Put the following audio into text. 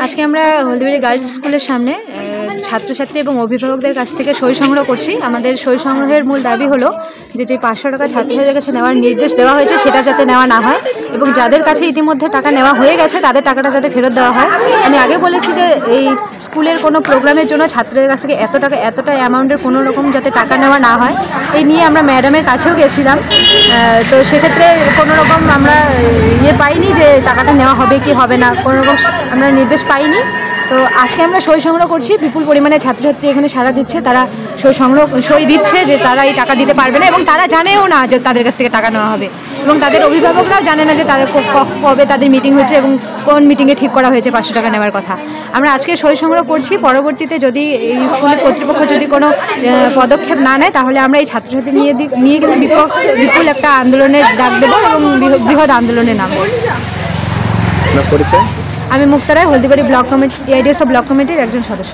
আজকে আমরা হলদিবাড়ি গার্লস স্কুলের সামনে ছাত্রছাত্রী এবং অভিভাবকদের কাছ থেকে সই সংগ্রহ করছি। আমাদের সই সংগ্রহের মূল দাবি হলো যে 500 টাকা ছাত্রছাত্রীদের কাছে নেওয়ার নির্দেশ দেওয়া হয়েছে সেটা যাতে নেওয়া না হয় এবং যাদের কাছে ইতিমধ্যে টাকা নেওয়া হয়ে গেছে তাদের টাকাটা যাতে ফেরত দেওয়া হয়। আমি আগে বলেছি যে এই স্কুলের কোনো প্রোগ্রামের জন্য ছাত্রদের কাছ থেকে এতটা অ্যামাউন্টের কোনো রকম যাতে টাকা নেওয়া না হয়, এই নিয়ে আমরা ম্যাডামের কাছেও গেছিলাম। তো সেক্ষেত্রে কোনো রকম আমরা পাইনি যে টাকাটা নেওয়া হবে কি হবে না, কোনো রকম আমরা নির্দেশ পাইনি। তো আজকে আমরা সই সংগ্রহ করছি। বিপুল পরিমাণে ছাত্রছাত্রী এখানে সাড়া দিচ্ছে, তারা সই দিচ্ছে যে তারা এই টাকা দিতে পারবে না এবং তারা জানেও না যে তাদের কাছ থেকে টাকা নেওয়া হবে এবং তাদের অভিভাবকরাও জানে না যে তাদের কবে তাদের মিটিং হয়েছে এবং কোন মিটিংয়ে ঠিক করা হয়েছে 500 টাকা নেওয়ার কথা। আমরা আজকে সই সংগ্রহ করছি। পরবর্তীতে যদি এই স্কুলের কর্তৃপক্ষ যদি কোনো পদক্ষেপ না নেয় তাহলে আমরা এই ছাত্রছাত্রী নিয়ে গেলে বিপুল একটা আন্দোলনের ডাক দেবো এবং বৃহৎ আন্দোলনের নামবো। আমি Mukta Roy, Haldibari block committee, AIDSO block কমিটির একজন সদস্য।